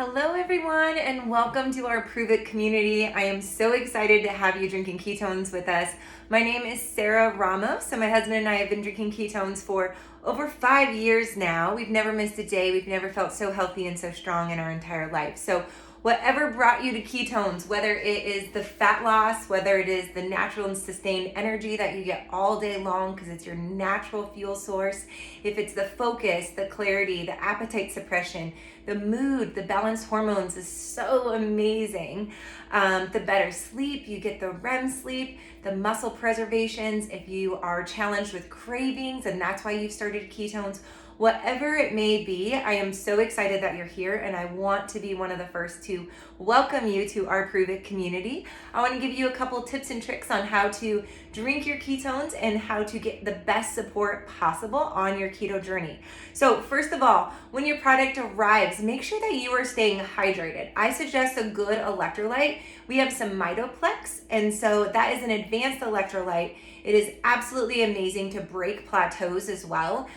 Hello everyone and welcome to our Pruvit community. I am so excited to have you drinking ketones with us. My name is Sarah Ramos and my husband and I have been drinking ketones for over 5 years now. We've never missed a day. We've never felt so healthy and so strong in our entire life. So whatever brought you to ketones, whether it is the fat loss, whether it is the natural and sustained energy that you get all day long because it's your natural fuel source, if it's the focus, the clarity, the appetite suppression, the mood, the balanced hormones is so amazing. The better sleep, you get the REM sleep, the muscle preservations, if you are challenged with cravings and that's why you've started ketones, whatever it may be, I am so excited that you're here and I want to be one of the first to welcome you to our Pruvit community. I want to give you a couple tips and tricks on how to drink your ketones and how to get the best support possible on your keto journey. So first of all, when your product arrives, make sure that you are staying hydrated. I suggest a good electrolyte. We have some Mitoplex, and so that is an advanced electrolyte. It is absolutely amazing to break plateaus as well.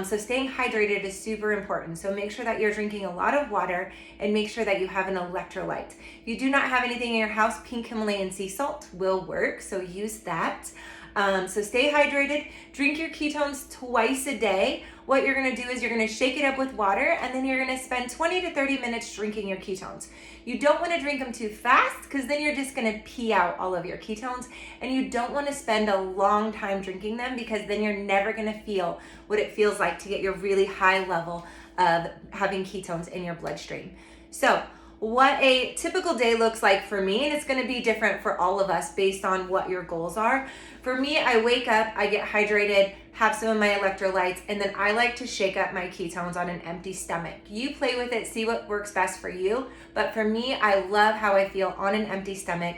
So staying hydrated is super important. So make sure that you're drinking a lot of water and make sure that you have an electrolyte. If you do not have anything in your house, pink Himalayan sea salt will work. So use that. So stay hydrated, drink your ketones twice a day. What you're gonna do is you're gonna shake it up with water and then you're gonna spend 20 to 30 minutes drinking your ketones. You don't wanna drink them too fast because then you're just gonna pee out all of your ketones, and you don't wanna spend a long time drinking them because then you're never gonna feel what it feels like to get your really high level of having ketones in your bloodstream. So what a typical day looks like for me, and it's going to be different for all of us based on what your goals are. For me, I wake up, I get hydrated, have some of my electrolytes, and then I like to shake up my ketones on an empty stomach. You play with it, see what works best for you, but for me, I love how I feel on an empty stomach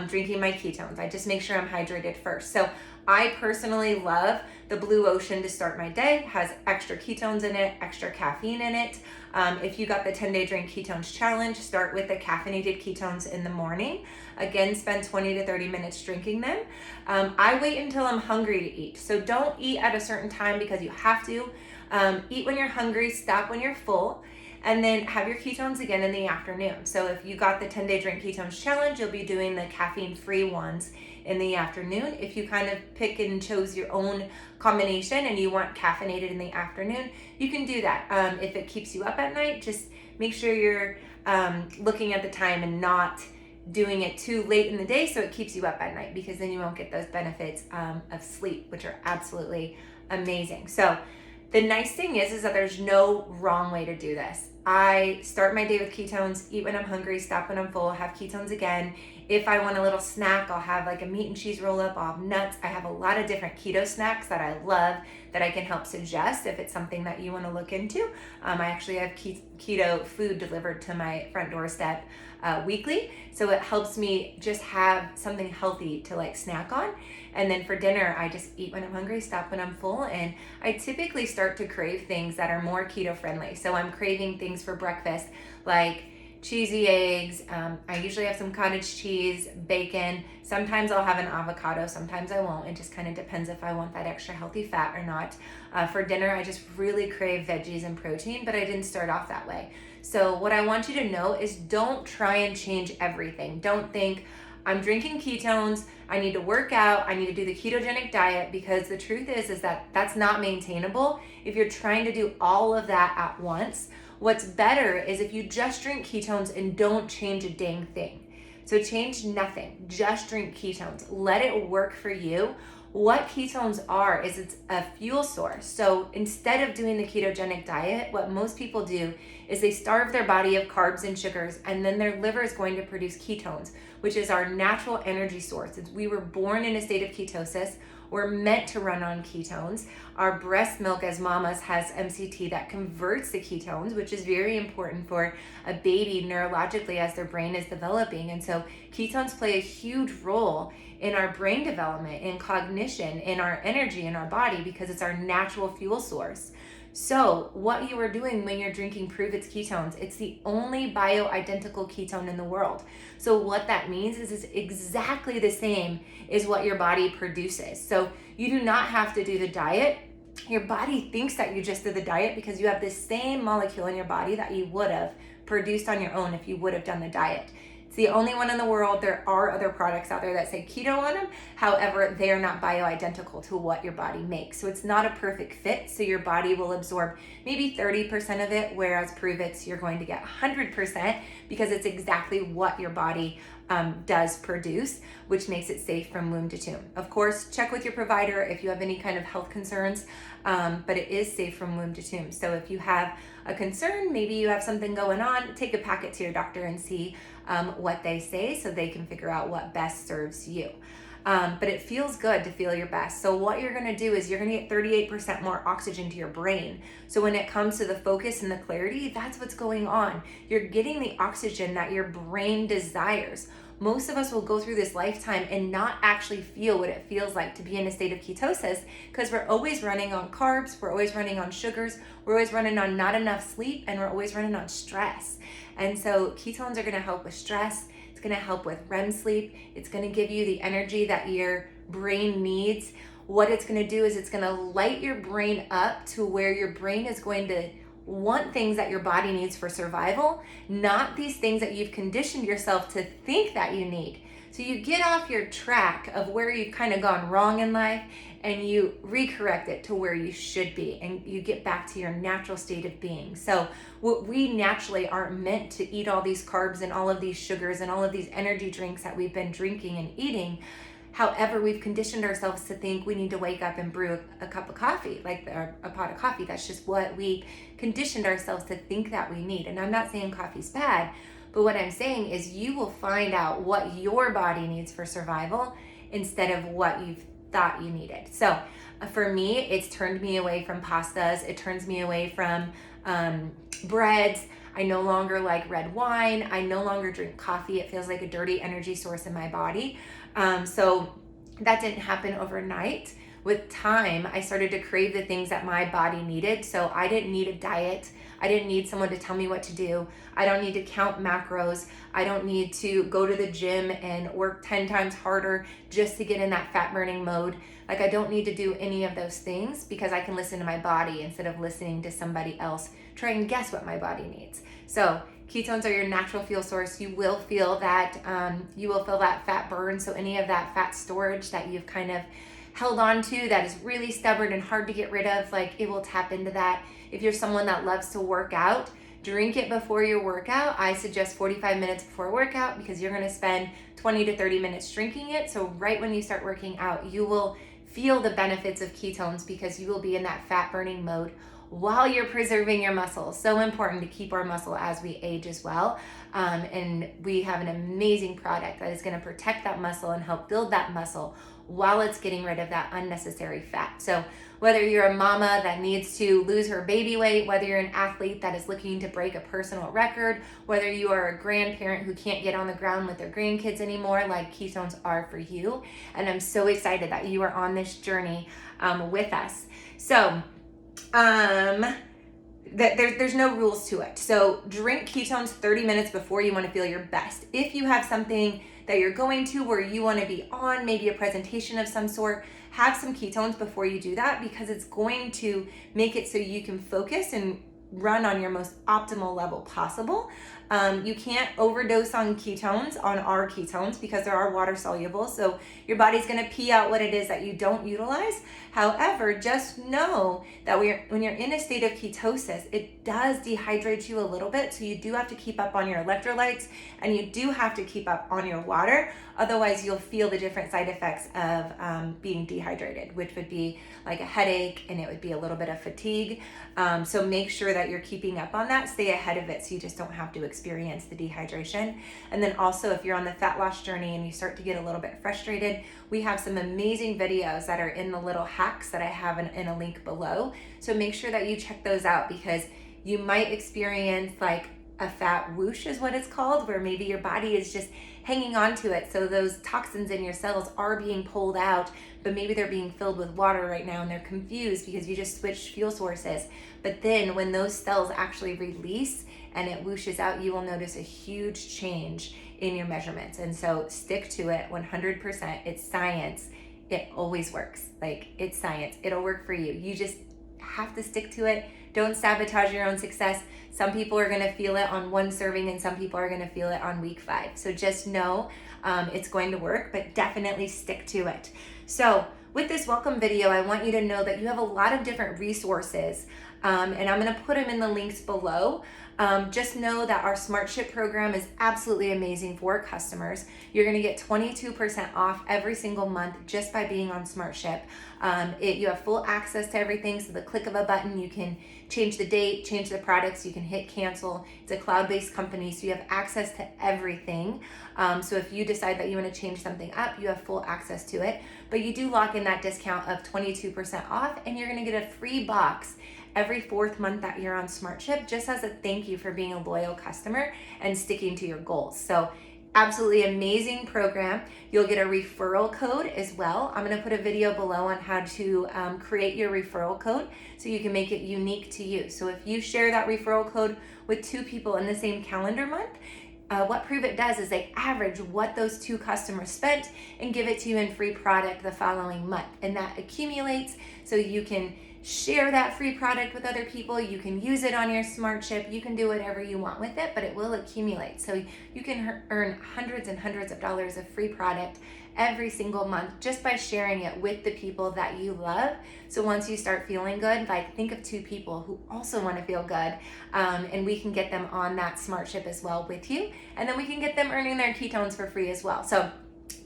drinking my ketones. I just make sure I'm hydrated first. So I personally love the Blue Ocean to start my day. It has extra ketones in it, extra caffeine in it. If you got the 10-day drink ketones challenge, start with the caffeinated ketones in the morning. Again, spend 20 to 30 minutes drinking them. I wait until I'm hungry to eat. So don't eat at a certain time because you have to. Eat when you're hungry, stop when you're full, and then have your ketones again in the afternoon. So if you got the 10-day drink ketones challenge, you'll be doing the caffeine-free ones in the afternoon. If you kind of pick and chose your own combination and you want caffeinated in the afternoon, you can do that. If it keeps you up at night, just make sure you're looking at the time and not doing it too late in the day so it keeps you up at night, because then you won't get those benefits of sleep, which are absolutely amazing. So the nice thing is that there's no wrong way to do this. I start my day with ketones, eat when I'm hungry, stop when I'm full, have ketones again. If I want a little snack, I'll have like a meat and cheese roll up, I'll have nuts. I have a lot of different keto snacks that I love that I can help suggest if it's something that you want to look into. I actually have keto food delivered to my front doorstep weekly. So it helps me just have something healthy to like snack on. And then for dinner, I just eat when I'm hungry, stop when I'm full. And I typically start to crave things that are more keto friendly. So I'm craving things for breakfast like cheesy eggs. I usually have some cottage cheese, bacon. Sometimes I'll have an avocado, sometimes I won't. It just kind of depends if I want that extra healthy fat or not. For dinner, I just really crave veggies and protein, but I didn't start off that way. So what I want you to know is don't try and change everything. Don't think, I'm drinking ketones, I need to work out, I need to do the ketogenic diet, because the truth is that that's not maintainable if you're trying to do all of that at once. What's better is if you just drink ketones and don't change a dang thing. So change nothing, just drink ketones. Let it work for you. What ketones are is it's a fuel source. So instead of doing the ketogenic diet, what most people do is they starve their body of carbs and sugars, and then their liver is going to produce ketones, which is our natural energy source. We were born in a state of ketosis. We're meant to run on ketones. Our breast milk as mamas has MCT that converts the ketones, which is very important for a baby neurologically as their brain is developing. And so ketones play a huge role in our brain development, in cognition, in our energy, in our body, because it's our natural fuel source. So what you are doing when you're drinking Pruvit's ketones, it's the only bioidentical ketone in the world. So what that means is it's exactly the same as what your body produces. So you do not have to do the diet. Your body thinks that you just did the diet because you have the same molecule in your body that you would have produced on your own if you would have done the diet. It's the only one in the world. There are other products out there that say keto on them. However, they are not bioidentical to what your body makes. So it's not a perfect fit. So your body will absorb maybe 30% of it, whereas Pruvit's you're going to get 100% because it's exactly what your body does produce, which makes it safe from womb to tomb. Of course, check with your provider if you have any kind of health concerns, but it is safe from womb to tomb. So if you have a concern, maybe you have something going on, take a packet to your doctor and see what they say so they can figure out what best serves you. But it feels good to feel your best. So what you're gonna do is you're gonna get 38% more oxygen to your brain. So when it comes to the focus and the clarity, that's what's going on. You're getting the oxygen that your brain desires. Most of us will go through this lifetime and not actually feel what it feels like to be in a state of ketosis because we're always running on carbs, we're always running on sugars, we're always running on not enough sleep, and we're always running on stress. And so ketones are gonna help with stress. It's gonna help with REM sleep. It's gonna give you the energy that your brain needs. What it's gonna do is it's gonna light your brain up to where your brain is going to want things that your body needs for survival, not these things that you've conditioned yourself to think that you need. So you get off your track of where you've kind of gone wrong in life and you recorrect it to where you should be and you get back to your natural state of being. So we naturally aren't meant to eat all these carbs and all of these sugars and all of these energy drinks that we've been drinking and eating. However, we've conditioned ourselves to think we need to wake up and brew a cup of coffee, like a pot of coffee. That's just what we conditioned ourselves to think that we need. And I'm not saying coffee's bad, but what I'm saying is you will find out what your body needs for survival instead of what you've thought you needed. So for me, it's turned me away from pastas. It turns me away from breads. I no longer like red wine. I no longer drink coffee. It feels like a dirty energy source in my body. So that didn't happen overnight. With time, I started to crave the things that my body needed. So I didn't need a diet. I didn't need someone to tell me what to do. I don't need to count macros. I don't need to go to the gym and work 10 times harder just to get in that fat burning mode. Like I don't need to do any of those things because I can listen to my body instead of listening to somebody else try and guess what my body needs. So ketones are your natural fuel source. You will feel that fat burn. So any of that fat storage that you've kind of held on to that is really stubborn and hard to get rid of, like it will tap into that. If you're someone that loves to work out, drink it before your workout. I suggest 45 minutes before workout because you're gonna spend 20 to 30 minutes drinking it. So right when you start working out, you will feel the benefits of ketones because you will be in that fat burning mode while you're preserving your muscle. So important to keep our muscle as we age as well. And we have an amazing product that is gonna protect that muscle and help build that muscle while it's getting rid of that unnecessary fat. So whether you're a mama that needs to lose her baby weight, whether you're an athlete that is looking to break a personal record, whether you are a grandparent who can't get on the ground with their grandkids anymore, like ketones are for you. And I'm so excited that you are on this journey with us. So there's no rules to it. So drink ketones 30 minutes before you want to feel your best. If you have something that you're going to where you want to be on, maybe a presentation of some sort, have some ketones before you do that because it's going to make it so you can focus and run on your most optimal level possible. You can't overdose on ketones, on our ketones, because there are water soluble. So your body's going to pee out what it is that you don't utilize. However, just know that when you're in a state of ketosis, it does dehydrate you a little bit. So you do have to keep up on your electrolytes and you do have to keep up on your water. Otherwise, you'll feel the different side effects of being dehydrated, which would be like a headache and it would be a little bit of fatigue. So make sure that you're keeping up on that. Stay ahead of it so you just don't have to experience the dehydration. And then also, if you're on the fat loss journey and you start to get a little bit frustrated, we have some amazing videos that are in the little hacks that I have in a link below. So make sure that you check those out because you might experience like a fat whoosh is what it's called, where maybe your body is just hanging on to it. So those toxins in your cells are being pulled out, but maybe they're being filled with water right now and they're confused because you just switched fuel sources. But then when those cells actually release and it whooshes out, you will notice a huge change in your measurements. And so stick to it 100%. It's science. It always works. Like it's science. It'll work for you. You just have to stick to it. Don't sabotage your own success. Some people are going to feel it on 1 serving and some people are going to feel it on week 5. So just know it's going to work, but definitely stick to it. So with this welcome video, I want you to know that you have a lot of different resources, and I'm going to put them in the links below. Just know that our Smart Ship program is absolutely amazing for customers. You're going to get 22% off every single month just by being on Smart Ship. You have full access to everything, so the click of a button, you can change the date, change the products, you can hit cancel. It's a cloud-based company, so you have access to everything. So if you decide that you want to change something up, you have full access to it. But you do lock in that discount of 22% off, and you're going to get a free box every 4th month that you're on Smart Ship, just as a thank you for being a loyal customer and sticking to your goals. So absolutely amazing program. You'll get a referral code as well. I'm going to put a video below on how to create your referral code so you can make it unique to you. So if you share that referral code with 2 people in the same calendar month, what Pruvit does is they average what those 2 customers spent and give it to you in free product the following month. And that accumulates so you can share that free product with other people. You can use it on your Smart Ship. You can do whatever you want with it, but it will accumulate. So you can earn hundreds and hundreds of dollars of free product every single month just by sharing it with the people that you love. So once you start feeling good, like think of 2 people who also want to feel good, and we can get them on that Smart Ship as well with you. And then we can get them earning their ketones for free as well. So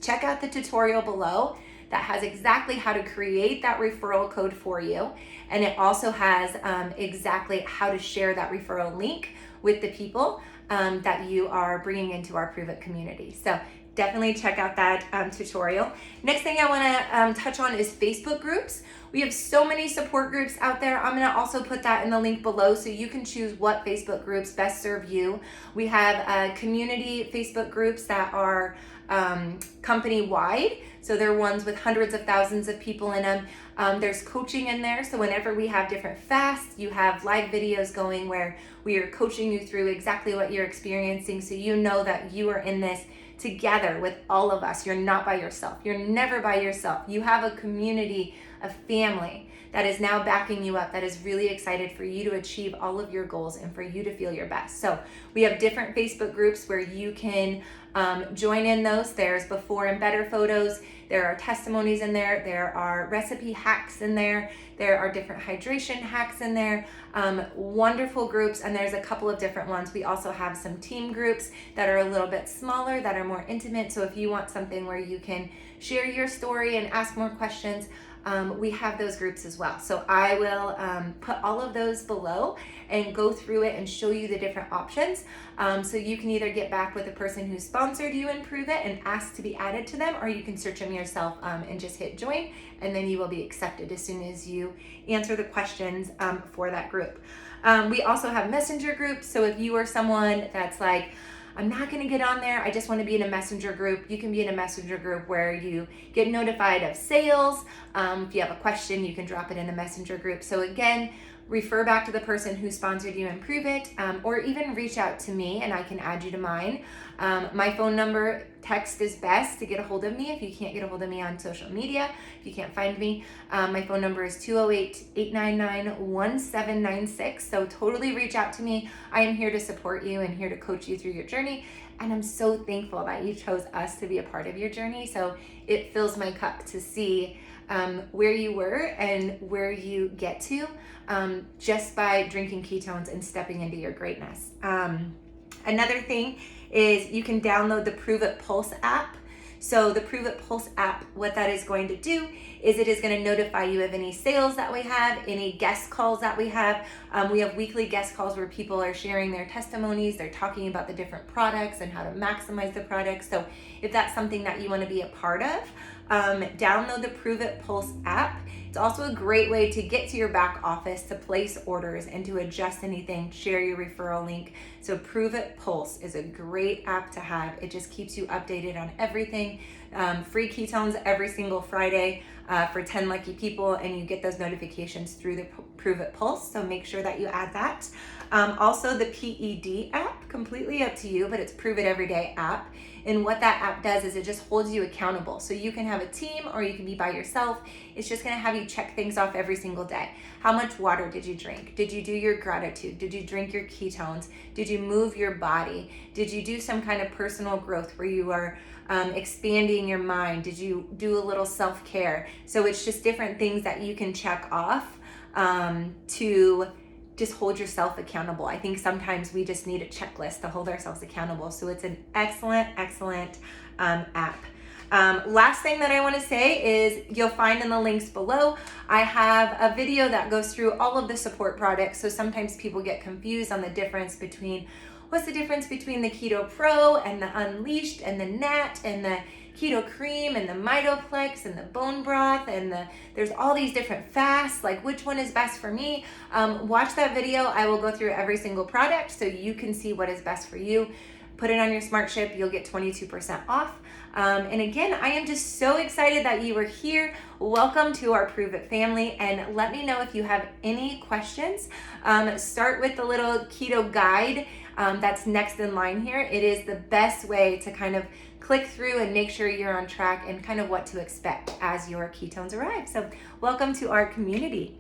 check out the tutorial below that has exactly how to create that referral code for you. And it also has exactly how to share that referral link with the people that you are bringing into our Pruvit community. So definitely check out that tutorial. Next thing I want to touch on is Facebook groups. We have so many support groups out there. I'm going to also put that in the link below so you can choose what Facebook groups best serve you. We have community Facebook groups that are company-wide. So they're ones with hundreds of thousands of people in them. There's coaching in there. So whenever we have different fasts, you have live videos going where we are coaching you through exactly what you're experiencing, so you know that you are in this together with all of us. You're not by yourself. You're never by yourself. You have a community, a family that is now backing you up, that is really excited for you to achieve all of your goals and for you to feel your best. So we have different Facebook groups where you can join in those. There's before and better photos. There are testimonies in there. There are recipe hacks in there. There are different hydration hacks in there. Wonderful groups, and there's a couple of different ones. We also have some team groups that are a little bit smaller, that are more intimate. So if you want something where you can share your story and ask more questions, we have those groups as well. So I will put all of those below and go through it and show you the different options. So you can either get back with the person who sponsored you and Pruvit and ask to be added to them, or you can search them yourself and just hit join, and then you will be accepted as soon as you answer the questions for that group. We also have messenger groups. So if you are someone that's like, I'm not going to get on there, I just want to be in a messenger group, you can be in a messenger group where you get notified of sales. If you have a question, you can drop it in the messenger group. So again, refer back to the person who sponsored you and Pruvit, or even reach out to me and I can add you to mine. My phone number, text is best to get a hold of me if you can't get a hold of me on social media, if you can't find me. My phone number is 208-899-1796. So totally reach out to me. I am here to support you and here to coach you through your journey. And I'm so thankful that you chose us to be a part of your journey. So it fills my cup to see where you were and where you get to just by drinking ketones and stepping into your greatness. Another thing is you can download the Pruvit Pulse app. So the Pruvit Pulse app, what that is going to do is it is going to notify you of any sales that we have, any guest calls that we have. We have weekly guest calls where people are sharing their testimonies. They're talking about the different products and how to maximize the products. So if that's something that you want to be a part of, download the Pruvit Pulse app. It's also a great way to get to your back office to place orders and to adjust anything, share your referral link. So Pruvit Pulse is a great app to have. It just keeps you updated on everything. Free ketones every single Friday for 10 lucky people, and you get those notifications through the Pruvit Pulse. So make sure that you add that. Also the PED app. app, completely up to you, but it's Prove It Everyday app. And what that app does is it just holds you accountable. So you can have a team or you can be by yourself. It's just gonna have you check things off every single day. How much water did you drink? Did you do your gratitude? Did you drink your ketones? Did you move your body? Did you do some kind of personal growth where you are expanding your mind? Did you do a little self-care? So it's just different things that you can check off to just hold yourself accountable. I think sometimes we just need a checklist to hold ourselves accountable. So it's an excellent app. Last thing that I want to say is you'll find in the links below, I have a video that goes through all of the support products. So sometimes people get confused on the difference between what's the difference between the Keto Pro and the Unleashed and the Nat and the Keto Cream and the Mitoplex and the bone broth and there's all these different fasts, like which one is best for me. Watch that video. I will go through every single product so you can see what is best for you. Put it on your smart ship, you'll get 22% off. And again, I am just so excited that you are here. Welcome to our Prove It family, and let me know if you have any questions. Start with the little keto guide that's next in line here. It is the best way to kind of click through and make sure you're on track and kind of what to expect as your ketones arrive. So welcome to our community.